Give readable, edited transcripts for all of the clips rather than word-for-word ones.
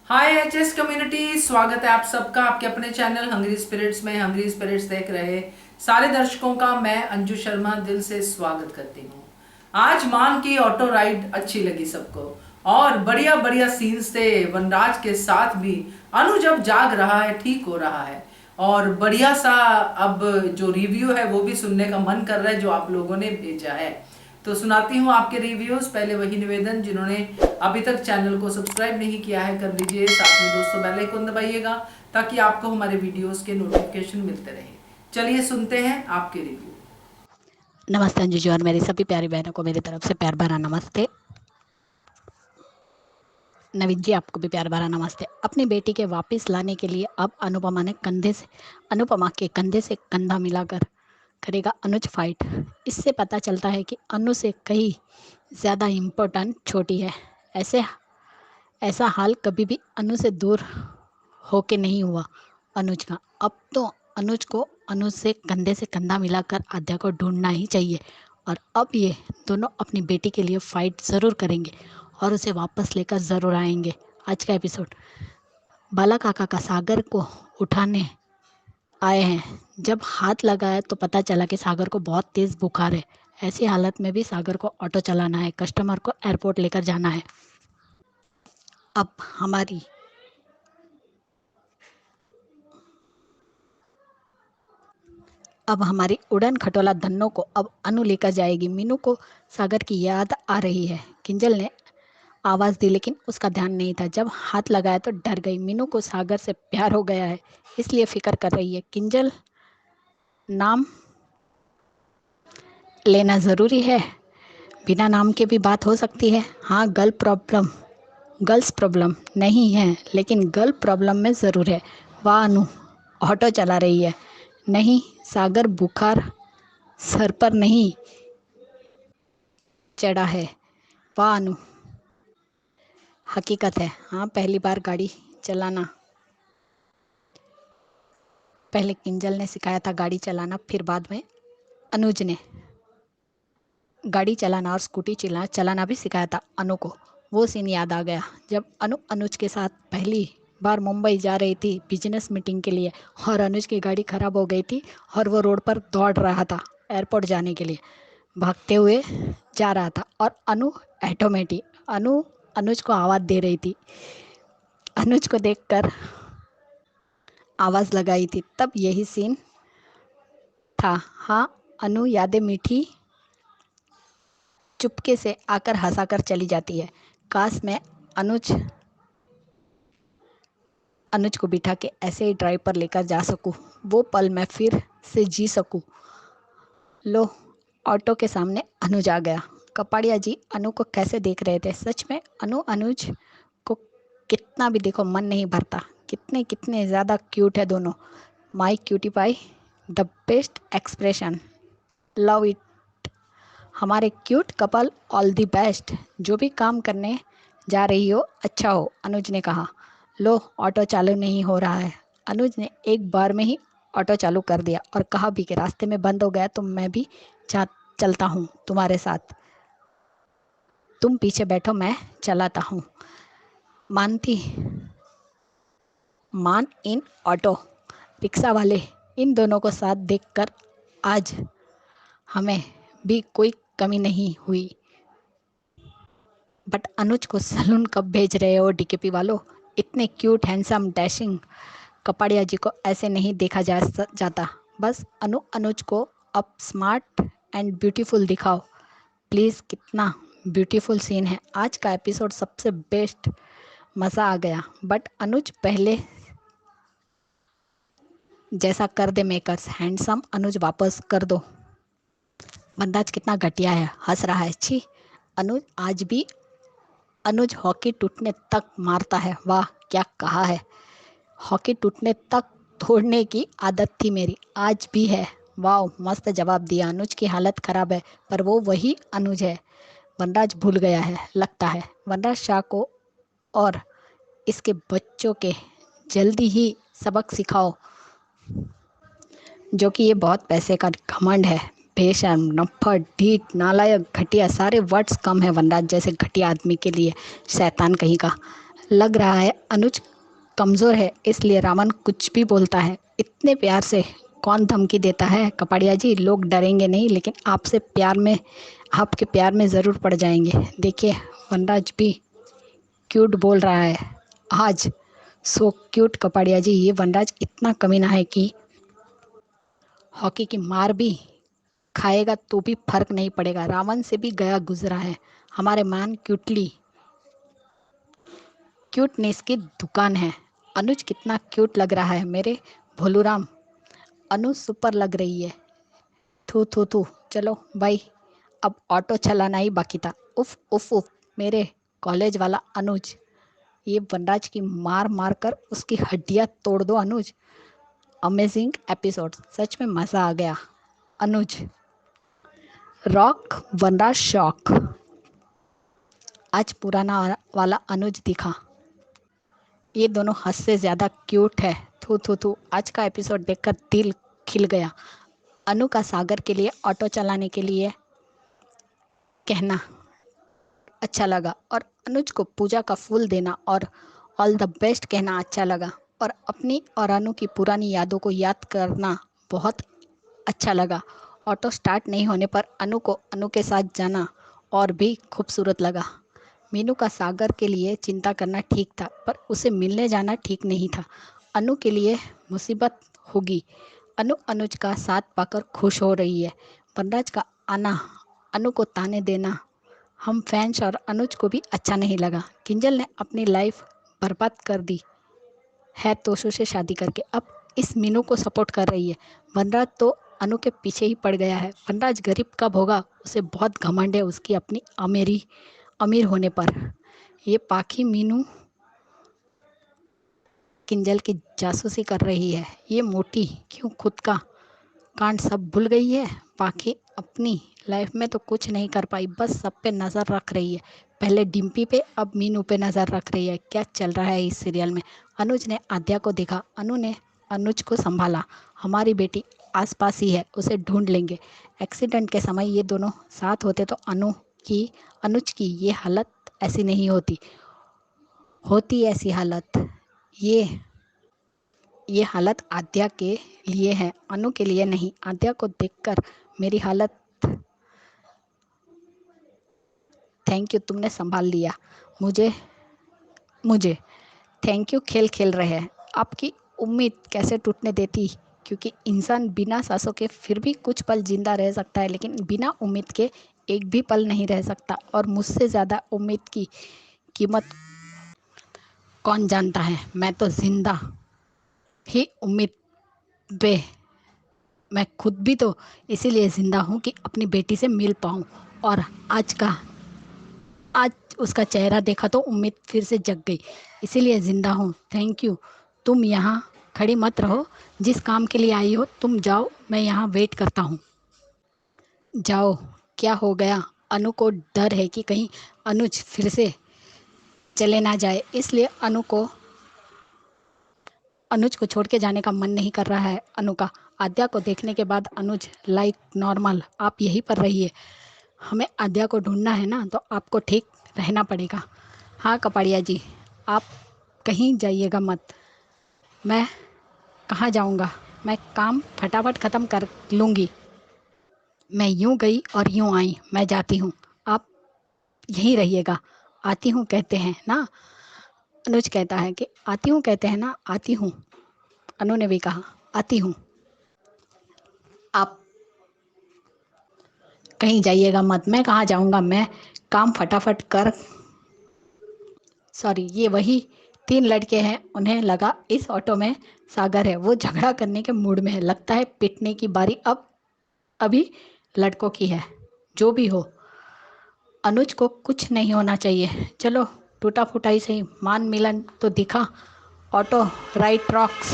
हाय HS community, स्वागत है आप सबका आपके अपने चैनल हंग्री स्पिरिट्स में। हंग्री स्पिरिट्स देख रहे सारे दर्शकों का मैं अंजू शर्मा दिल से स्वागत करती हूँ। आज मान की ऑटो राइड अच्छी लगी सबको और बढ़िया बढ़िया सीन्स थे वनराज के साथ भी। अनु जब जाग रहा है ठीक हो रहा है और बढ़िया सा अब जो रिव्यू है वो भी सुनने का मन कर रहा है जो आप लोगों ने भेजा है। तो सुनाती हूँ आपके रिव्यूज। पहले वही निवेदन, जिन्होंने अभी तक चैनल को सब्सक्राइब नहीं किया है कर लीजिए, साथ में दोस्तों बेल आइकन दबाइएगा ताकि आपको हमारे वीडियोस के नोटिफिकेशन मिलते रहे। चलिए सुनते हैं आपके रिव्यू। नमस्ते अंजू जी और मेरी सभी प्यारी बहनों को मेरी तरफ से प्यार भरा नमस्ते। नवीन जी आपको भी प्यार भरा नमस्ते। अपनी बेटी के वापस लाने के लिए अब अनुपमा के कंधे से कंधा मिलाकर करेगा अनुज फाइट। इससे पता चलता है कि अनु से कहीं ज़्यादा इम्पोर्टेंट छोटी है। ऐसे ऐसा हाल कभी भी अनु से दूर होके नहीं हुआ अनुज का। अब तो अनुज को अनुज से कंधे से कंधा मिलाकर आद्या को ढूंढना ही चाहिए और अब ये दोनों अपनी बेटी के लिए फाइट ज़रूर करेंगे और उसे वापस लेकर ज़रूर आएंगे। आज का एपिसोड बाला काका का सागर को उठाने आए हैं। जब हाथ लगाया तो पता चला कि सागर को बहुत तेज़ बुखार है। ऐसी हालत में भी सागर को ऑटो चलाना है, कस्टमर को एयरपोर्ट लेकर जाना है। अब हमारी अब हमारी उड़न खटोला धन्नो को अब अनु लेकर जाएगी। मीनू को सागर की याद आ रही है। किंजल ने आवाज़ दी लेकिन उसका ध्यान नहीं था। जब हाथ लगाया तो डर गई। मीनू को सागर से प्यार हो गया है इसलिए फिक्र कर रही है। किंजल नाम लेना ज़रूरी है, बिना नाम के भी बात हो सकती है। हाँ, गर्ल्स प्रॉब्लम नहीं है लेकिन गर्ल प्रॉब्लम में ज़रूर है। वाह अनु ऑटो चला रही है। नहीं सागर बुखार सर पर नहीं चढ़ा है। वाह अनु हकीकत है। हाँ, पहली बार गाड़ी चलाना। पहले किंजल ने सिखाया था गाड़ी चलाना, फिर बाद में अनुज ने गाड़ी चलाना और स्कूटी चलाना भी सिखाया था अनु को। वो सीन याद आ गया जब अनु अनुज के साथ पहली बार मुंबई जा रही थी बिजनेस मीटिंग के लिए और अनुज की गाड़ी खराब हो गई थी और वो रोड पर दौड़ रहा था एयरपोर्ट जाने के लिए, भागते हुए जा रहा था और अनु अनुज को आवाज़ दे रही थी। अनुज को देखकर आवाज़ लगाई थी, तब यही सीन था। हाँ, अनु यादें मीठी चुपके से आकर हंसाकर चली जाती है। काश मैं अनुज अनुज को बिठा के ऐसे ही ड्राइव पर लेकर जा सकूं, वो पल मैं फिर से जी सकूं। लो, ऑटो के सामने अनुज आ गया। कपाड़िया जी अनु को कैसे देख रहे थे। सच में अनुज को कितना भी देखो मन नहीं भरता। कितने कितने ज़्यादा क्यूट है दोनों। My cutie pie, the best expression, love it. हमारे cute couple all the best. जो भी काम करने जा रही हो अच्छा हो, अनुज ने कहा। लो, ऑटो चालू नहीं हो रहा है। अनुज ने एक बार में ही ऑटो चालू कर दिया और कहा भी कि रास्ते में बंद हो गया तो मैं भी चलता हूँ तुम्हारे साथ। तुम पीछे बैठो, मैं चलाता हूँ। मानती मान इन ऑटो रिक्शा वाले इन दोनों को साथ देखकर आज हमें भी कोई कमी नहीं हुई। बट अनुज को सलून कब भेज रहे हो डीकेपी वालों। इतने क्यूट हैंडसम डैशिंग कपाड़िया जी को ऐसे नहीं देखा जाता। बस अनुज को अब स्मार्ट एंड ब्यूटीफुल दिखाओ प्लीज़। कितना ब्यूटीफुल सीन है। आज का एपिसोड सबसे बेस्ट, मज़ा आ गया। बट अनुज पहले जैसा कर दे मेकर्स। हैंडसम अनुज वापस कर दो। बंदाज कितना घटिया है, हंस रहा है। छी, अनुज आज भी अनुज हॉकी टूटने तक मारता है। वाह क्या कहा है। हॉकी टूटने तक तोड़ने की आदत थी मेरी, आज भी है। वाह मस्त जवाब दिया। अनुज की हालत खराब है पर वो वही अनुज है। वनराज भूल गया है लगता है। वनराज शाह को और इसके बच्चों के जल्दी ही सबक सिखाओ, जो कि ये बहुत पैसे का घमंड है। बेशर्म, नफ्फड़, ढीठ, नालायक, घटिया, सारे वर्ड्स कम है वनराज जैसे घटिया आदमी के लिए। शैतान कहीं का। लग रहा है अनुज कमज़ोर है, इसलिए रावण कुछ भी बोलता है। इतने प्यार से कौन धमकी देता है कपाड़िया जी? लोग डरेंगे नहीं, लेकिन आपके प्यार में ज़रूर पड़ जाएंगे। देखिए, वनराज भी क्यूट बोल रहा है आज। सो क्यूट कपाड़िया जी। ये वनराज इतना कमीना है कि हॉकी की मार भी खाएगा तो भी फर्क नहीं पड़ेगा। रावण से भी गया गुजरा है। हमारे मान क्यूटनेस की दुकान है। अनुज कितना क्यूट लग रहा है मेरे भोलूराम। अनुज सुपर लग रही है। थू थू थू। चलो भाई, अब ऑटो चलाना ही बाकी था। उफ उफ उफ, मेरे कॉलेज वाला अनुज। ये वनराज की मार मार कर उसकी हड्डियां तोड़ दो अनुज। अमेजिंग एपिसोड, सच में मज़ा आ गया। अनुज रॉक, वनराज शॉक। आज पुराना वाला अनुज दिखा। ये दोनों हद से ज़्यादा क्यूट है। थू थू थू। आज का एपिसोड देखकर दिल खिल गया। अनु का सागर के लिए ऑटो चलाने के लिए कहना अच्छा लगा, और अनुज को पूजा का फूल देना और ऑल द बेस्ट कहना अच्छा लगा, और अपनी और अनु की पुरानी यादों को याद करना बहुत अच्छा लगा। ऑटो स्टार्ट नहीं होने पर अनु को अनु के साथ जाना और भी खूबसूरत लगा। मीनू का सागर के लिए चिंता करना ठीक था, पर उसे मिलने जाना ठीक नहीं था। अनु के लिए मुसीबत होगी। अनु अनुज का साथ पाकर खुश हो रही है। वनराज का आना, अनु को ताने देना हम फैंस और अनुज को भी अच्छा नहीं लगा। किंजल ने अपनी लाइफ बर्बाद कर दी है तोशु से शादी करके, अब इस मीनू को सपोर्ट कर रही है। वनराज तो अनु के पीछे ही पड़ गया है। वनराज गरीब कब होगा, उसे बहुत घमंड है उसकी अपनी अमीर होने पर। ये पाखी मीनू किंजल की जासूसी कर रही है। ये मोटी क्यों खुद का कांड सब भूल गई है। पाखी अपनी लाइफ में तो कुछ नहीं कर पाई, बस सब पे नज़र रख रही है। पहले डिम्पी पे, अब मीनू पे नज़र रख रही है। क्या चल रहा है इस सीरियल में? अनुज ने आद्या को देखा, अनु ने अनुज को संभाला। हमारी बेटी आसपास ही है, उसे ढूंढ लेंगे। एक्सीडेंट के समय ये दोनों साथ होते तो अनुज की ये हालत ऐसी नहीं होती ऐसी हालत। ये हालत आद्या के लिए है, अनु के लिए नहीं। आद्या को देखकर मेरी हालत। थैंक यू, तुमने संभाल लिया मुझे थैंक यू। खेल खेल रहे हैं। आपकी उम्मीद कैसे टूटने देती, क्योंकि इंसान बिना सांसों के फिर भी कुछ पल जिंदा रह सकता है, लेकिन बिना उम्मीद के एक भी पल नहीं रह सकता। और मुझसे ज़्यादा उम्मीद की कीमत कौन जानता है। मैं तो जिंदा ही उम्मीद पे, मैं खुद भी तो इसीलिए ज़िंदा हूँ कि अपनी बेटी से मिल पाऊँ। और आज उसका चेहरा देखा तो उम्मीद फिर से जग गई, इसीलिए ज़िंदा हूँ। Thank you. तुम यहाँ खड़ी मत रहो, जिस काम के लिए आई हो तुम जाओ, मैं यहाँ वेट करता हूँ। जाओ। क्या हो गया? अनु को डर है कि कहीं अनुज फिर से चले ना जाए, इसलिए अनुज को छोड़ के जाने का मन नहीं कर रहा है अनु का। आद्या को देखने के बाद अनुज लाइक नॉर्मल, आप यहीं पर रहिए, हमें आद्या को ढूंढना है ना, तो आपको ठीक रहना पड़ेगा। हाँ कपाड़िया जी, आप कहीं जाइएगा मत। मैं कहाँ जाऊँगा, मैं काम फटाफट ख़त्म कर लूँगी। मैं यूँ गई और यूँ आई, मैं जाती हूँ, आप यहीं रहिएगा। आती हूँ कहते हैं ना, अनुज कहता है कि आती हूँ कहते हैं ना, आती हूँ। अनु ने भी कहा आती हूँ। आप कहीं जाइएगा मत। मैं कहाँ जाऊँगा, मैं काम फटाफट कर। सॉरी, ये वही 3 लड़के हैं, उन्हें लगा इस ऑटो में सागर है, वो झगड़ा करने के मूड में है। लगता है पिटने की बारी अभी लड़कों की है। जो भी हो, अनुज को कुछ नहीं होना चाहिए। चलो टूटा फूटा ही सही, मान मिलन तो दिखा। Auto right rocks.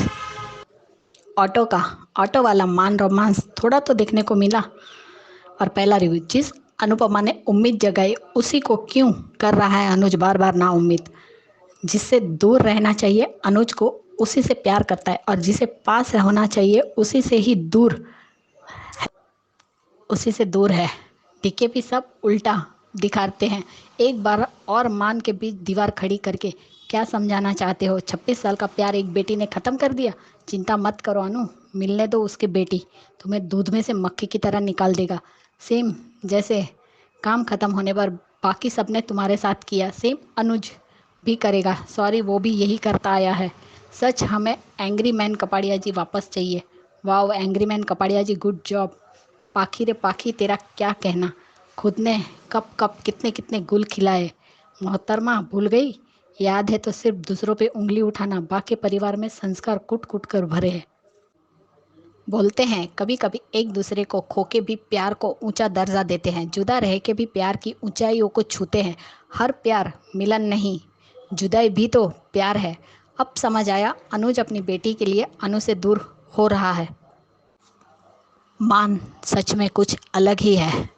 ऑटो वाला मान रोमांस थोड़ा तो देखने को मिला। और पहला रिव्यू, जिस अनुपमा ने उम्मीद जगाई उसी को क्यों कर रहा है अनुज बार बार ना उम्मीद। जिससे दूर रहना चाहिए अनुज को, उसी से प्यार करता है, और जिसे पास होना चाहिए उसी से दूर है। डीकेपी सब उल्टा, दिखाते हैं। एक बार और मान के बीच दीवार खड़ी करके क्या समझाना चाहते हो? 26 साल का प्यार एक बेटी ने ख़त्म कर दिया? चिंता मत करो अनु, मिलने दो उसकी बेटी, तुम्हें दूध में से मक्खी की तरह निकाल देगा। सेम जैसे काम ख़त्म होने पर बाकी सबने तुम्हारे साथ किया, सेम अनुज भी करेगा। सॉरी, वो भी यही करता आया है। सच, हमें एंग्री मैन कपाड़िया जी वापस चाहिए। वाओ एंग्री मैन कपाड़िया जी, गुड जॉब। पाखी रे पाखी, तेरा क्या कहना? खुद ने कब कब कितने कितने गुल खिलाए। मोहतरमा भूल गई? याद है तो सिर्फ दूसरों पे उंगली उठाना, बाकी परिवार में संस्कार कुट कुट कर भरे हैं। बोलते हैं कभी कभी एक दूसरे को खो के भी प्यार को ऊंचा दर्जा देते हैं, जुदा रह के भी प्यार की ऊंचाइयों को छूते हैं। हर प्यार मिलन नहीं, जुदाई भी तो प्यार है। अब समझ आया, अनुज अपनी बेटी के लिए अनु से दूर हो रहा है। मान सच में कुछ अलग ही है।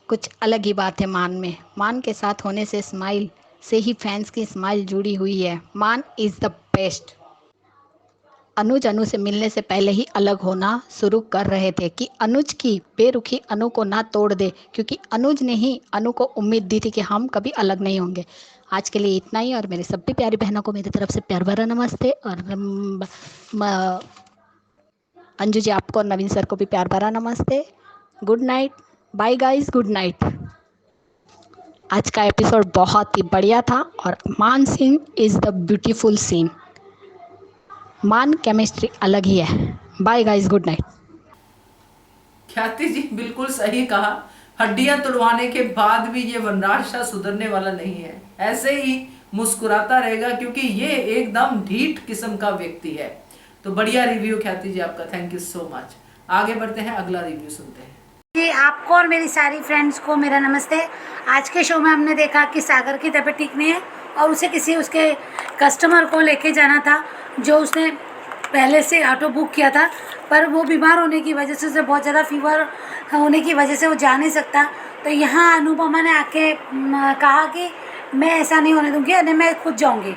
कुछ अलग ही बात है मान में। मान के साथ होने से स्माइल से ही फैंस की स्माइल जुड़ी हुई है। मान इज़ द बेस्ट। अनुज अनु से मिलने से पहले ही अलग होना शुरू कर रहे थे कि अनुज की बेरुखी अनु को ना तोड़ दे, क्योंकि अनुज ने ही अनु को उम्मीद दी थी कि हम कभी अलग नहीं होंगे। आज के लिए इतना ही, और मेरी सभी प्यारी बहनों को मेरी तरफ से प्यार भरा नमस्ते। और अंजू जी आपको और नवीन सर को भी प्यार भरा नमस्ते। Good night, bye guys, good night. आज का एपिसोड बहुत ही बढ़िया था, और Maan scene is the beautiful scene. Maan chemistry अलग ही है। Bye guys, good night. Khyati ji बिल्कुल सही कहा। हड्डियां तुड़वाने के बाद भी ये वनराज शाह सुधरने वाला नहीं है, ऐसे ही मुस्कुराता रहेगा, क्योंकि ये एकदम ढीठ किस्म का व्यक्ति है। तो बढ़िया रिव्यू ख्याति जी आपका, थैंक यू सो मच। आगे बढ़ते हैं, अगला रिव्यू सुनते हैं। जी, आपको और मेरी सारी फ्रेंड्स को मेरा नमस्ते। आज के शो में हमने देखा कि सागर की तबीयत ठीक नहीं है और उसे किसी उसके कस्टमर को लेके जाना था, जो उसने पहले से ऑटो बुक किया था, पर वो बीमार होने की वजह से, उसे बहुत ज़्यादा फीवर होने की वजह से वो जा नहीं सकता। तो यहाँ अनुपमा ने आके कहा कि मैं ऐसा नहीं होने दूँगी, अरे मैं खुद जाऊँगी।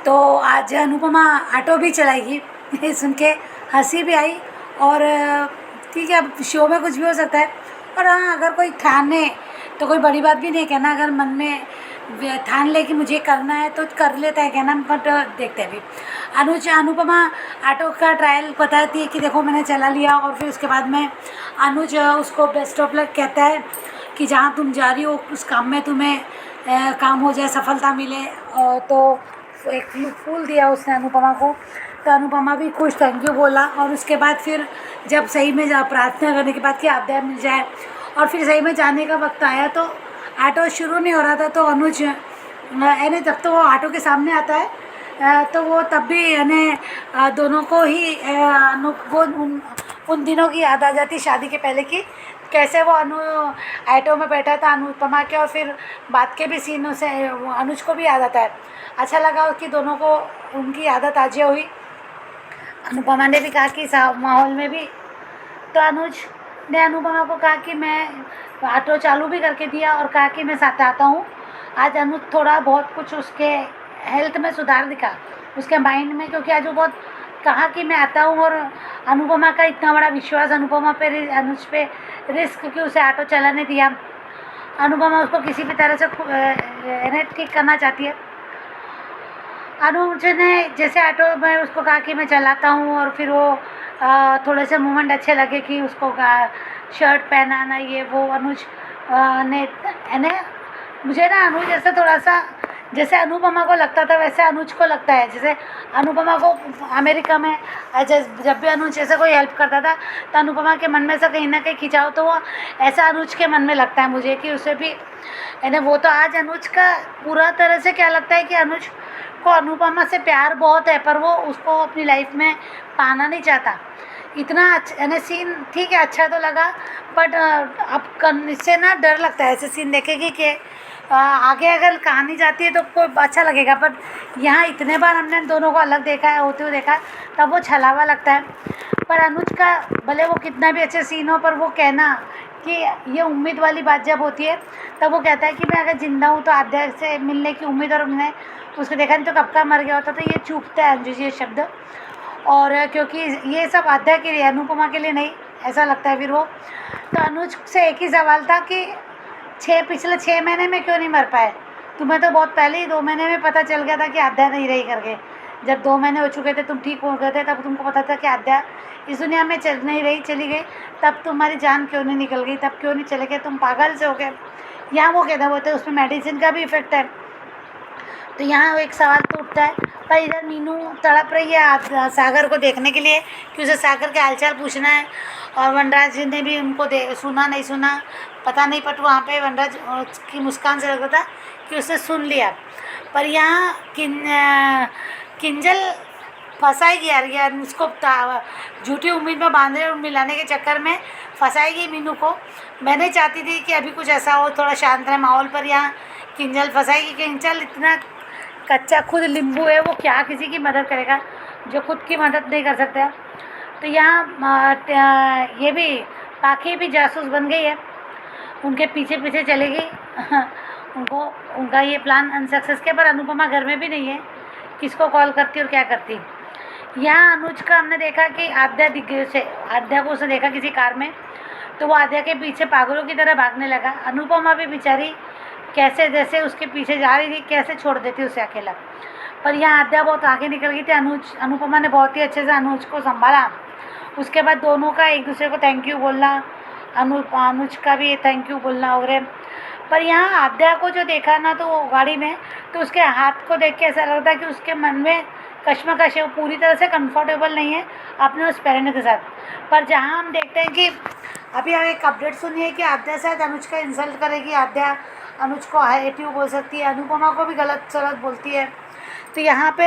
तो आज अनुपमा ऑटो भी चलाएगी। ये सुन के हंसी भी आई। और ठीक है, अब शो में कुछ भी हो सकता है। और हाँ, अगर कोई ठाने तो कोई बड़ी बात भी नहीं कहना। अगर मन में ठान ले कि मुझे करना है तो कर लेता है कहना, बट देखते हैं अभी। अनुपमा ऑटो का ट्रायल बताती है कि देखो मैंने चला लिया, और फिर उसके बाद में अनुज उसको बेस्ट ऑफ लक कहता है कि जहाँ तुम जा रही हो उस काम में तुम्हें काम हो जाए, सफलता मिले। तो एक फूल दिया उसने अनुपमा को, तो अनुपमा भी खुश थैंक यू बोला। और उसके बाद फिर जब सही में प्रार्थना करने के बाद कि आध्याय मिल जाए, और फिर सही में जाने का वक्त आया तो ऑटो शुरू नहीं हो रहा था। तो अनुज यानी जब तो वो ऑटो के सामने आता है तो वो तब भी यानी दोनों को ही वो उन दिनों की याद आ जाती, शादी के पहले की, कैसे वो ऑटो में बैठा था अनुपमा के, और फिर बात के भी सीनों से अनुज को भी याद आता है। अच्छा लगा कि दोनों को उनकी आदत ताज़ा हुई। अनुपमा ने भी कहा कि माहौल में भी, तो अनुज ने अनुपमा को कहा कि मैं ऑटो चालू भी करके दिया और कहा कि मैं साथ आता हूँ। आज अनुज थोड़ा बहुत कुछ उसके हेल्थ में सुधार दिखा, उसके माइंड में, क्योंकि आज वो बहुत कहा कि मैं आता हूँ। और अनुपमा का इतना बड़ा विश्वास अनुपमा पे, अनुज पे रिस्क कि उसे ऑटो चलाने दिया। अनुपमा उसको किसी भी तरह से ठीक करना चाहती है। अनुज ने जैसे ऑटो में उसको कहा कि मैं चलाता हूँ, और फिर वो थोड़े से मूवमेंट अच्छे लगे कि उसको शर्ट पहनाना ये वो। अनुज ने मुझे ना अनुज ऐसे थोड़ा सा, जैसे अनुपमा को लगता था वैसे अनुज को लगता है। जैसे अनुपमा को अमेरिका में जब भी अनुज ऐसे कोई हेल्प करता था तो अनुपमा के मन में से कहीं ना कहीं खिंचाव, तो वो ऐसा अनुज के मन में लगता है मुझे कि उसे भी यानी वो। तो आज अनुज का पूरा तरह से क्या लगता है कि अनुज को अनुपमा से प्यार बहुत है, पर वो उसको अपनी लाइफ में पाना नहीं चाहता। इतना अच्छा यानी सीन ठीक है, अच्छा तो लगा, बट अब इससे ना डर लगता है ऐसे सीन देखेगी कि आगे अगर कहानी जाती है तो कोई अच्छा लगेगा। पर यहाँ इतने बार हमने दोनों को अलग देखा है, होते हुए देखा है, तब वो छलावा लगता है। पर अनुज का भले वो कितना भी अच्छे सीन हो, पर वो कहना कि ये उम्मीद वाली बात जब होती है तब वो कहता है कि मैं अगर ज़िंदा हूँ तो आध्या से मिलने की उम्मीद, और हमने उसको देखा नहीं तो कब का मर गया होता। तो ये चूकता है अंजू जी ये शब्द, और क्योंकि ये सब आध्या के लिए, अनुपमा के लिए नहीं, ऐसा लगता है फिर वो। तो अनुज से एक ही सवाल था कि पिछले 6 महीने में क्यों नहीं मर पाए? तुम्हें तो बहुत पहले ही 2 महीने में पता चल गया था कि आध्या नहीं रही करके। जब 2 महीने हो चुके थे, तुम ठीक हो गए थे, तब तुमको पता था कि आध्या इस दुनिया में चल नहीं रही, चली गई। तब तुम्हारी जान क्यों नहीं निकल गई? तब क्यों नहीं चले गए? तुम पागल से हो गए। यहाँ वो कहते बोलते उसमें मेडिसिन का भी इफेक्ट है। तो यहाँ एक सवाल तो उठता है, पर इधर मीनू तड़प रही है सागर को देखने के लिए कि उसे सागर के हालचाल पूछना है। और वनराज जी ने भी उनको सुना नहीं सुना पता नहीं, बट वहाँ पे वनराज की मुस्कान से लग रहा था कि उसने सुन लिया। पर यहाँ किंजल फंसाएगी यार उसको झूठी उम्मीद में बांधने और मिलाने के चक्कर में फंसाएगी मीनू को। मैं नहीं चाहती थी कि अभी कुछ ऐसा हो, थोड़ा शांत रहे माहौल, पर यहाँ किंजल फंसाएगी। किंजल इतना कच्चा खुद नींबू है, वो क्या किसी की मदद करेगा जो खुद की मदद नहीं कर सकता। तो यहाँ ये भी पाखी भी जासूस बन गई है, उनके पीछे पीछे चलेगी उनको उनका ये प्लान अनसक्सेस के। पर अनुपमा घर में भी नहीं है, किसको कॉल करती और क्या करती। यहाँ अनुज का हमने देखा कि आध्या को उसने देखा किसी कार में, तो वो आध्या के पीछे पागलों की तरह भागने लगा। अनुपमा भी बेचारी कैसे जैसे उसके पीछे जा रही थी, कैसे छोड़ देती उसे अकेला। पर यहाँ आध्या बहुत आगे निकल गई थी। अनुपमा ने बहुत ही अच्छे से अनुज को संभाला। उसके बाद दोनों का एक दूसरे को थैंक यू बोलना, अनुज का भी थैंक यू बोलना वगैरह। पर यहाँ आध्या को जो देखा ना, तो वो गाड़ी में, तो उसके हाथ को देख के ऐसा लगता है कि उसके मन में कश्मकश है, वो पूरी तरह से कंफर्टेबल नहीं है अपने उस पेरेंट के साथ। पर जहाँ हम देखते हैं कि अभी एक अपडेट सुनिए कि आध्या शायद अनुज का इंसल्ट करेगी, आध्या अनुज को हाईएटिव बोल सकती है, अनुपमा को भी गलत सलत बोलती है। तो यहाँ पे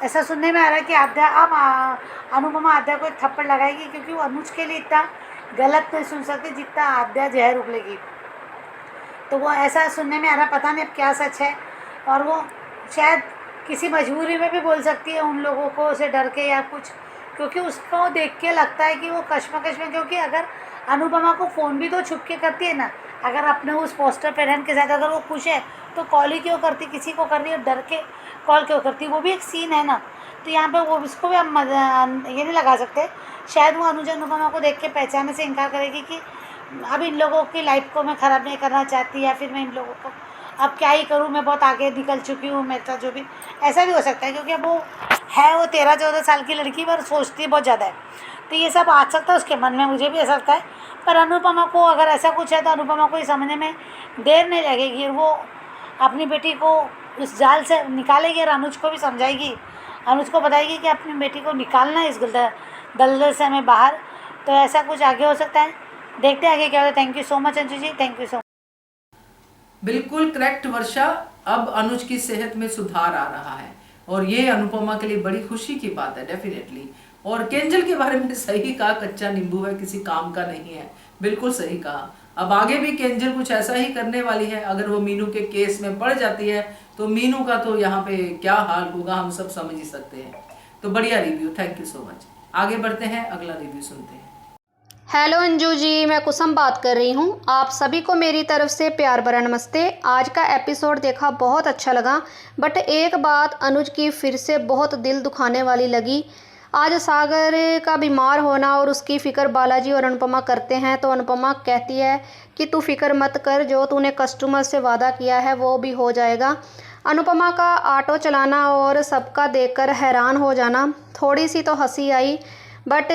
ऐसा सुनने में आ रहा है कि आध्या अब अनुपमा आध्या को एक थप्पड़ लगाएगी, क्योंकि वो अनुज के लिए इतना गलत नहीं सुन सकती जितना आध्या जहर उगलेगी। तो वो ऐसा सुनने में आ रहा, पता नहीं अब क्या सच है। और वो शायद किसी मजबूरी में भी बोल सकती है उन लोगों को, उसे डर के या कुछ, क्योंकि उसको देख के लगता है कि वो कश्मकश में। क्योंकि अगर अनुपमा को फ़ोन भी तो छुप के करती है ना, अगर अपने उस पोस्टर पेरेंट के साथ अगर वो खुश है तो कॉल ही क्यों करती, किसी को कर रही है डर के कॉल क्यों करती, वो भी एक सीन है ना। तो यहाँ पे वो इसको भी हम ये नहीं लगा सकते। शायद वो अनुज अनुपमा को देख के पहचानने से इनकार करेगी कि अब इन लोगों की लाइफ को मैं ख़राब नहीं करना चाहती, या फिर मैं इन लोगों को अब क्या ही करूँ, मैं बहुत आगे निकल चुकी हूँ, मेरा जो भी ऐसा भी हो सकता है। क्योंकि अब वो है, वो 13-14 साल की लड़की, पर सोचती बहुत ज़्यादा है। तो ये सब आ सकता है उसके मन में, मुझे भी ऐसा लगता है। पर अनुपमा को अगर ऐसा कुछ है तो अनुपमा को ये समझने में देर नहीं लगेगी, वो अपनी बेटी को उस जाल से निकालेगी और अनुज को भी समझाएगी, अनुज को बताएगी कि अपनी बेटी को निकालना है इस दलदल से हमें बाहर। तो ऐसा कुछ आगे हो सकता है, देखते हैं आगे क्या होता है। Thank you so much Anju ji, thank you so much. बिल्कुल करेक्ट वर्षा। अब अनुज की सेहत में सुधार आ रहा है और ये अनुपमा के लिए बड़ी खुशी की बात है डेफिनेटली। और केंजल के बारे में सही कहा, कच्चा नींबू है, किसी काम का नहीं है, बिल्कुल सही कहा। अब आगे भी केंजल कुछ ऐसा ही करने वाली है। अगर वो मीनू के केस में पड़ जाती है तो मीनू का तो यहाँ पे क्या हाल होगा हम सब समझ ही सकते हैं। तो बढ़िया review, thank you so much. आगे बढ़ते हैं, अगला रिव्यू सुनते हैं। हेलो अंजू जी, मैं कुसुम बात कर रही हूँ। आप सभी को मेरी तरफ से प्यार भरा नमस्ते। आज का एपिसोड देखा, बहुत अच्छा लगा, बट एक बात अनुज की फिर से बहुत दिल दुखाने वाली लगी। आज सागर का बीमार होना और उसकी फ़िक्र बालाजी और अनुपमा करते हैं, तो अनुपमा कहती है कि तू फ़िक्र मत कर, जो तूने कस्टमर से वादा किया है वो भी हो जाएगा। अनुपमा का ऑटो चलाना और सबका देखकर हैरान हो जाना, थोड़ी सी तो हंसी आई, बट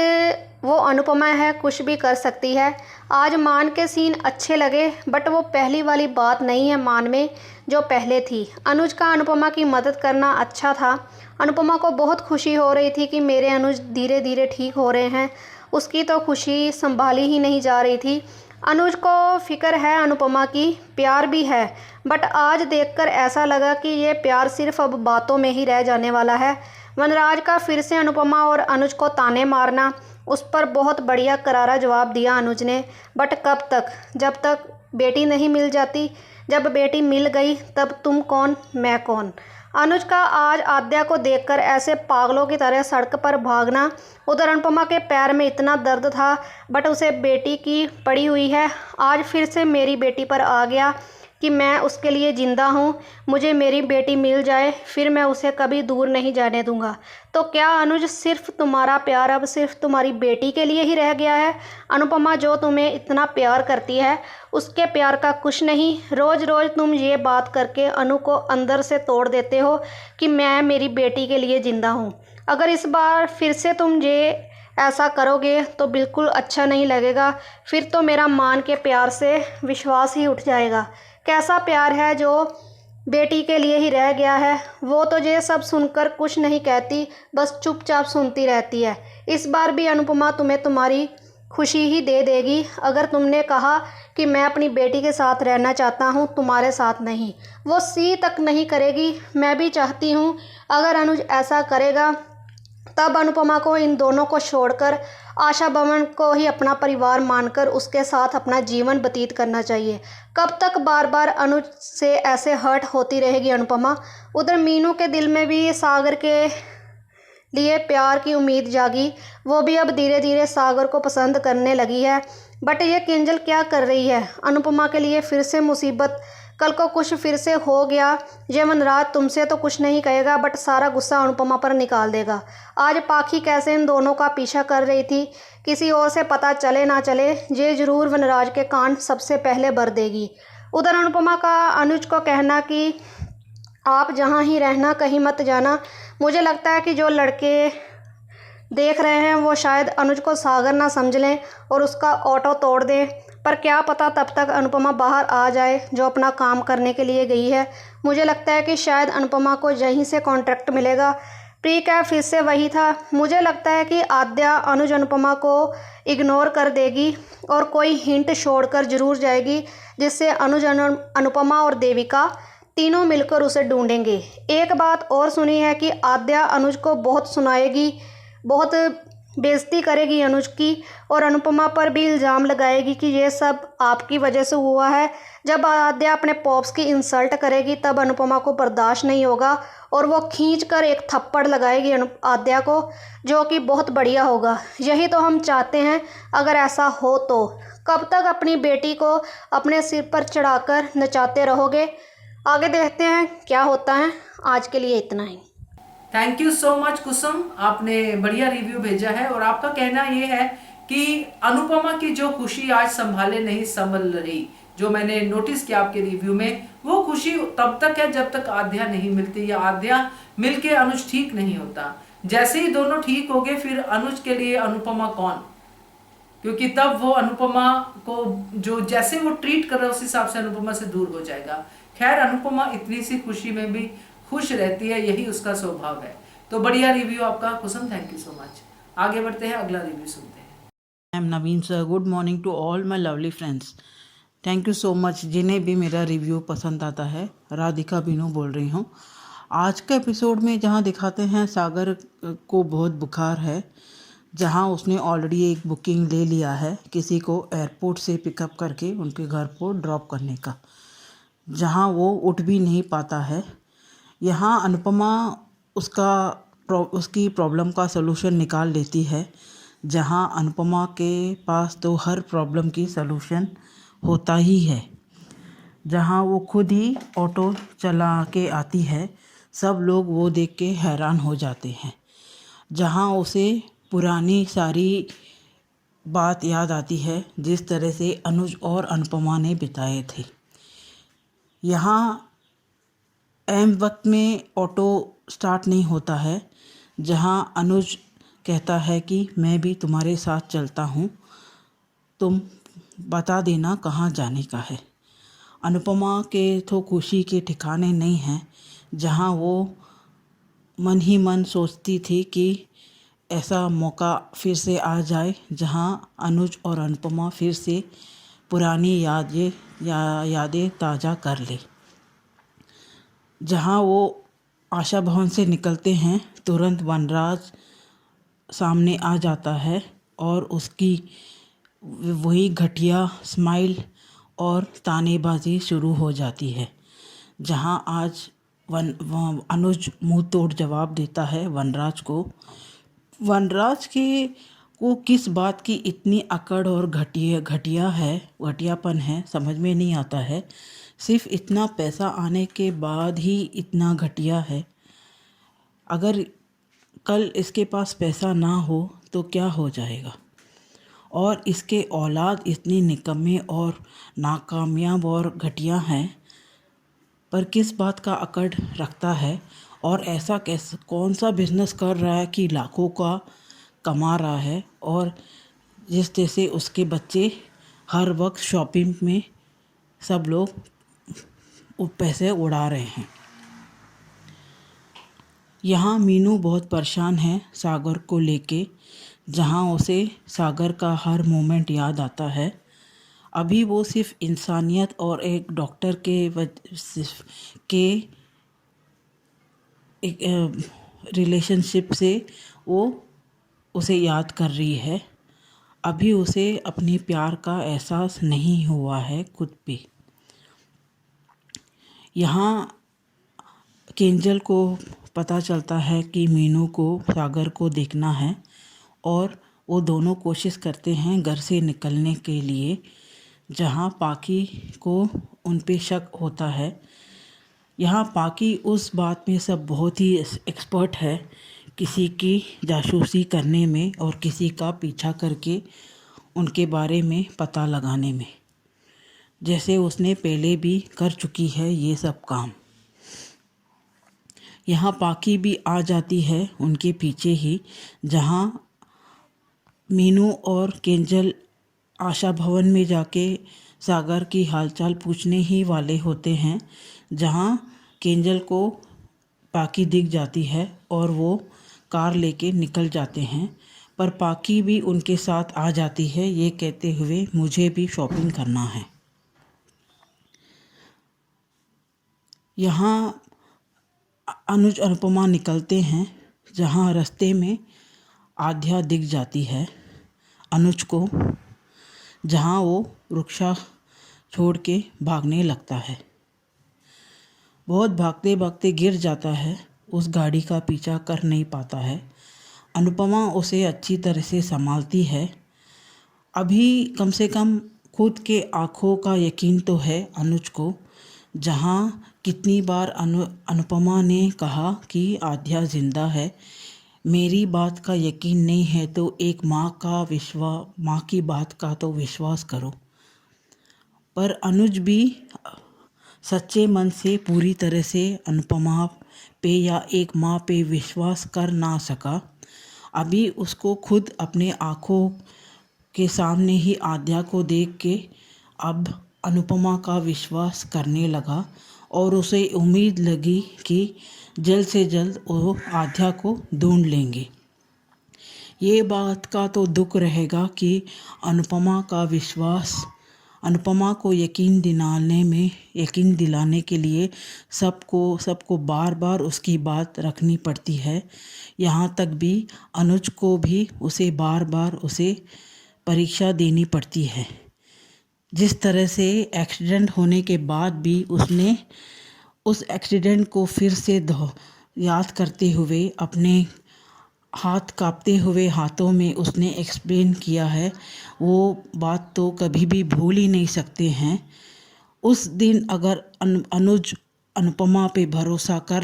वो अनुपमा है, कुछ भी कर सकती है। आज मान के सीन अच्छे लगे, बट वो पहली वाली बात नहीं है मान में जो पहले थी। अनुज का अनुपमा की मदद करना अच्छा था। अनुपमा को बहुत खुशी हो रही थी कि मेरे अनुज धीरे धीरे ठीक हो रहे हैं। उसकी तो खुशी संभाली ही नहीं जा रही थी। अनुज को फ़िक्र है अनुपमा की, प्यार भी है, बट आज देखकर ऐसा लगा कि ये प्यार सिर्फ अब बातों में ही रह जाने वाला है। वनराज का फिर से अनुपमा और अनुज को ताने मारना, उस पर बहुत बढ़िया करारा जवाब दिया अनुज ने, बट कब तक, जब तक बेटी नहीं मिल जाती। जब बेटी मिल गई तब तुम कौन मैं कौन। अनुज का आज आद्या को देखकर ऐसे पागलों की तरह सड़क पर भागना, उधर अनुपमा के पैर में इतना दर्द था, बट उसे बेटी की पड़ी हुई है। आज फिर से मेरी बेटी पर आ गया, कि मैं उसके लिए ज़िंदा हूँ। मुझे मेरी बेटी मिल जाए, फिर मैं उसे कभी दूर नहीं जाने दूँगा। तो क्या अनुज, सिर्फ तुम्हारा प्यार अब सिर्फ तुम्हारी बेटी के लिए ही रह गया है? अनुपमा जो तुम्हें इतना प्यार करती है, उसके प्यार का कुछ नहीं। रोज़ रोज़ तुम ये बात करके अनु को अंदर से तोड़ देते हो कि मैं मेरी बेटी के लिए ज़िंदा हूँ। अगर इस बार फिर से तुम ये ऐसा करोगे तो बिल्कुल अच्छा नहीं लगेगा। फिर तो मेरा मान के प्यार से विश्वास ही उठ जाएगा। कैसा प्यार है जो बेटी के लिए ही रह गया है? वो तो ये सब सुनकर कुछ नहीं कहती, बस चुपचाप सुनती रहती है। इस बार भी अनुपमा तुम्हें तुम्हारी खुशी ही दे देगी। अगर तुमने कहा कि मैं अपनी बेटी के साथ रहना चाहता हूँ, तुम्हारे साथ नहीं, वो सी तक नहीं करेगी। मैं भी चाहती हूँ अगर अनुज ऐसा करेगा तब अनुपमा को इन दोनों को छोड़कर आशा भवन को ही अपना परिवार मानकर उसके साथ अपना जीवन व्यतीत करना चाहिए। कब तक बार बार अनुज से ऐसे हर्ट होती रहेगी अनुपमा? उधर मीनू के दिल में भी सागर के लिए प्यार की उम्मीद जागी। वो भी अब धीरे धीरे सागर को पसंद करने लगी है। बट ये किंजल क्या कर रही है? अनुपमा के लिए फिर से मुसीबत। कल को कुछ फिर से हो गया, ये वनराज तुमसे तो कुछ नहीं कहेगा, बट सारा गुस्सा अनुपमा पर निकाल देगा। आज पाखी कैसे इन दोनों का पीछा कर रही थी, किसी और से पता चले ना चले, ये जरूर वनराज के कान सबसे पहले भर देगी। उधर अनुपमा का अनुज को कहना कि आप जहाँ ही रहना, कहीं मत जाना। मुझे लगता है कि जो लड़के देख रहे हैं वो शायद अनुज को सागर ना समझ लें और उसका ऑटो तोड़ दें। पर क्या पता तब तक अनुपमा बाहर आ जाए जो अपना काम करने के लिए गई है। मुझे लगता है कि शायद अनुपमा को यहीं से कॉन्ट्रैक्ट मिलेगा। प्री कैब फिर से वही था। मुझे लगता है कि आद्या अनुज अनुपमा को इग्नोर कर देगी और कोई हिंट छोड़कर जरूर जाएगी, जिससे अनुज अनुपमा और देविका तीनों मिलकर उसे ढूंढेंगे। एक बात और सुनी है कि आद्या अनुज को बहुत सुनाएगी, बहुत बेइज्जती करेगी अनुज की, और अनुपमा पर भी इल्ज़ाम लगाएगी कि ये सब आपकी वजह से हुआ है। जब आद्या अपने पॉप्स की इंसल्ट करेगी तब अनुपमा को बर्दाश्त नहीं होगा और वो खींचकर एक थप्पड़ लगाएगी आद्या को, जो कि बहुत बढ़िया होगा। यही तो हम चाहते हैं। अगर ऐसा हो तो कब तक अपनी बेटी को अपने सिर पर चढ़ाकर नचाते रहोगे? आगे देखते हैं क्या होता है। आज के लिए इतना ही। थैंक यू सो मच कुसुम, आपने बढ़िया रिव्यू भेजा है। और आपका कहना ये है कि अनुपमा की जो खुशी आज संभाले नहीं संभल रही, जो मैंने नोटिस किया आपके रिव्यू में, वो खुशी तब तक है जब तक आद्या नहीं मिलती या आद्या मिलके अनुज ठीक नहीं होता। जैसे ही दोनों ठीक हो गए फिर अनुज के लिए अनुपमा कौन? क्योंकि तब वो अनुपमा को जो जैसे वो ट्रीट कर रहा है उस हिसाब से अनुपमा से दूर हो जाएगा। खैर, अनुपमा इतनी सी खुशी में भी खुश रहती है, यही उसका स्वभाव है। तो बढ़िया रिव्यू आपका Kusum, thank you so much. आगे बढ़ते हैं, अगला रिव्यू सुनते हैं। I am Naveen sir. Good morning to all my lovely friends. Thank you so much जिन्हें भी मेरा रिव्यू पसंद आता है। राधिका बीनू बोल रही हूँ। आज के एपिसोड में जहाँ दिखाते हैं सागर को बहुत बुखार है, जहाँ उसने ऑलरेडी एक बुकिंग ले लिया है किसी को एयरपोर्ट से पिकअप करके उनके घर पर ड्रॉप करने का, जहाँ वो उठ भी नहीं पाता है। यहाँ अनुपमा उसकी प्रॉब्लम का सलूशन निकाल लेती है, जहाँ अनुपमा के पास तो हर प्रॉब्लम की सलूशन होता ही है। जहाँ वो खुद ही ऑटो चला के आती है, सब लोग वो देख के हैरान हो जाते हैं। जहाँ उसे पुरानी सारी बात याद आती है जिस तरह से अनुज और अनुपमा ने बिताए थे। यहाँ ऐन वक्त में ऑटो स्टार्ट नहीं होता है, जहाँ अनुज कहता है कि मैं भी तुम्हारे साथ चलता हूँ, तुम बता देना कहाँ जाने का है। अनुपमा के तो खुशी के ठिकाने नहीं हैं, जहाँ वो मन ही मन सोचती थी कि ऐसा मौका फिर से आ जाए जहाँ अनुज और अनुपमा फिर से पुरानी यादें ताज़ा कर ले। जहाँ वो आशा भवन से निकलते हैं, तुरंत वनराज सामने आ जाता है और उसकी वही घटिया स्माइल और तानेबाजी शुरू हो जाती है। जहाँ आज अनुज मुंह तोड़ जवाब देता है वनराज को। वनराज को किस बात की इतनी अकड़ और घटियापन है समझ में नहीं आता है। सिर्फ इतना पैसा आने के बाद ही इतना घटिया है। अगर कल इसके पास पैसा ना हो तो क्या हो जाएगा। और इसके औलाद इतनी निकम्मे और नाकामयाब और घटिया हैं, पर किस बात का अकड़ रखता है और ऐसा कैसा कौन सा बिजनेस कर रहा है कि लाखों का कमा रहा है, और जिस जैसे उसके बच्चे हर वक्त शॉपिंग में सब लोग पैसे उड़ा रहे हैं। यहाँ मीनू बहुत परेशान है सागर को लेके, जहाँ उसे सागर का हर मोमेंट याद आता है। अभी वो सिर्फ इंसानियत और एक डॉक्टर के एक रिलेशनशिप से वो उसे याद कर रही है। अभी उसे अपने प्यार का एहसास नहीं हुआ है खुद पे। यहाँ केंजल को पता चलता है कि मीनू को सागर को देखना है और वो दोनों कोशिश करते हैं घर से निकलने के लिए, जहाँ पाकी को उन पे शक होता है। यहाँ पाकी उस बात में सब बहुत ही एक्सपर्ट है, किसी की जासूसी करने में और किसी का पीछा करके उनके बारे में पता लगाने में, जैसे उसने पहले भी कर चुकी है ये सब काम। यहाँ पाकी भी आ जाती है उनके पीछे ही, जहाँ मीनू और केंजल आशा भवन में जाके सागर की हालचाल पूछने ही वाले होते हैं, जहाँ केंजल को पाकी दिख जाती है और वो कार लेके निकल जाते हैं। पर पाकी भी उनके साथ आ जाती है, ये कहते हुए मुझे भी शॉपिंग करना है। यहाँ अनुज अनुपमा निकलते हैं, जहाँ रास्ते में आध्या दिख जाती है अनुज को, जहाँ वो रिक्शा छोड़ के भागने लगता है। बहुत भागते भागते गिर जाता है, उस गाड़ी का पीछा कर नहीं पाता है। अनुपमा उसे अच्छी तरह से संभालती है। अभी कम से कम खुद के आँखों का यकीन तो है अनुज को, जहाँ कितनी बार अनुपमा ने कहा कि आध्या जिंदा है। मेरी बात का यकीन नहीं है तो एक माँ की बात का तो विश्वास करो। पर अनुज भी सच्चे मन से पूरी तरह से अनुपमा पे या एक माँ पे विश्वास कर ना सका। अभी उसको खुद अपने आँखों के सामने ही आध्या को देख के अब अनुपमा का विश्वास करने लगा और उसे उम्मीद लगी कि जल्द से जल्द वो आध्या को ढूंढ लेंगे। ये बात का तो दुख रहेगा कि अनुपमा को यकीन दिलाने के लिए सबको बार बार उसकी बात रखनी पड़ती है। यहाँ तक भी अनुज को भी उसे बार बार उसे परीक्षा देनी पड़ती है। जिस तरह से एक्सीडेंट होने के बाद भी उसने उस एक्सीडेंट को फिर से याद करते हुए अपने हाथ कांपते हुए हाथों में उसने एक्सप्लेन किया है, वो बात तो कभी भी भूल ही नहीं सकते हैं। उस दिन अगर अनुज अनुपमा पे भरोसा कर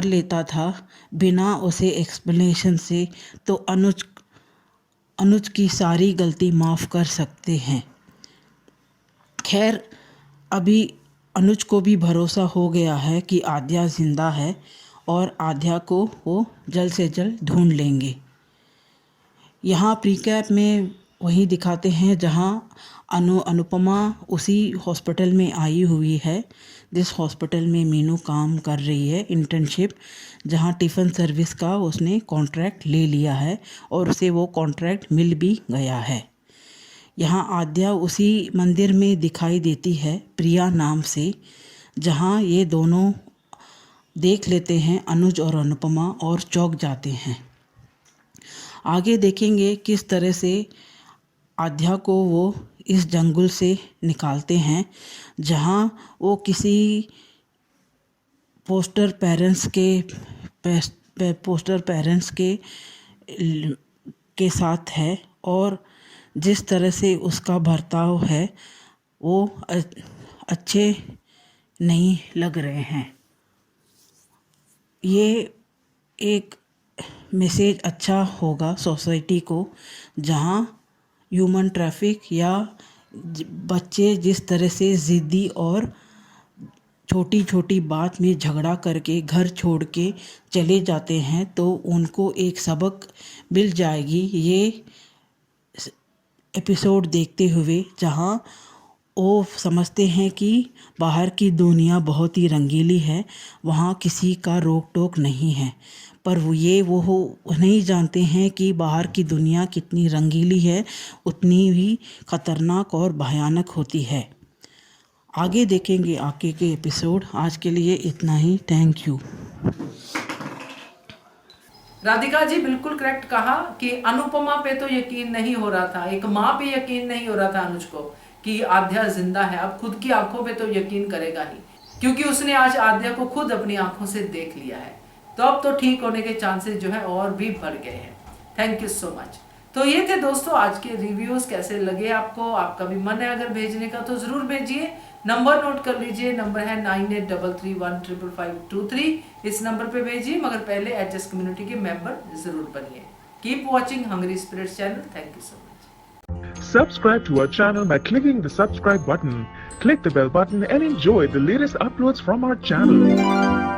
लेता था बिना उसे एक्सप्लेनेशन से, तो अनुज की सारी गलती माफ़ कर सकते हैं। खैर, अभी अनुज को भी भरोसा हो गया है कि आध्या जिंदा है और आध्या को वो जल्द से जल्द ढूंढ लेंगे। यहाँ प्रीकैप में वही दिखाते हैं जहाँ अनुपमा उसी हॉस्पिटल में आई हुई है जिस हॉस्पिटल में मीनू काम कर रही है, इंटर्नशिप, जहाँ टिफ़िन सर्विस का उसने कॉन्ट्रैक्ट ले लिया है और उसे वो कॉन्ट्रैक्ट मिल भी गया है। यहाँ आध्या उसी मंदिर में दिखाई देती है प्रिया नाम से, जहाँ ये दोनों देख लेते हैं अनुज और अनुपमा और चौंक जाते हैं। आगे देखेंगे किस तरह से आध्या को वो इस जंगल से निकालते हैं, जहाँ वो किसी पोस्टर पेरेंट्स के साथ है और जिस तरह से उसका बर्ताव है वो अच्छे नहीं लग रहे हैं। ये एक मैसेज अच्छा होगा सोसाइटी को, जहाँ ह्यूमन ट्रैफिक या बच्चे जिस तरह से ज़िद्दी और छोटी छोटी बात में झगड़ा करके घर छोड़ के चले जाते हैं, तो उनको एक सबक मिल जाएगी ये एपिसोड देखते हुए, जहाँ वो समझते हैं कि बाहर की दुनिया बहुत ही रंगीली है, वहाँ किसी का रोक टोक नहीं है। पर वो नहीं जानते हैं कि बाहर की दुनिया कितनी रंगीली है, उतनी ही ख़तरनाक और भयानक होती है। आगे देखेंगे आगे के एपिसोड। आज के लिए इतना ही। Thank you. राधिका जी बिल्कुल करेक्ट कहा कि अनुपमा पे तो यकीन नहीं हो रहा था, एक माँ पे यकीन नहीं हो रहा था अनुज को कि आद्या जिंदा है। अब खुद की आंखों पे तो यकीन करेगा ही, क्योंकि उसने आज आद्या को खुद अपनी आंखों से देख लिया है। तो अब तो ठीक होने के चांसेस जो है और भी बढ़ गए हैं। Thank you so much. तो ये थे दोस्तों आज के रिव्यूज। कैसे लगे आपको? आपका भी मन है अगर भेजने का तो जरूर भेजिए। नंबर नोट कर लीजिए, नंबर है 9833155523। इस नंबर पे भेजिए, मगर पहले एचएस कम्युनिटी के मेंबर जरूर बनिए। Keep watching Hungry Spirits channel. Thank you so much. Subscribe to our channel by clicking the subscribe button. Click the bell button and enjoy the latest uploads from our channel.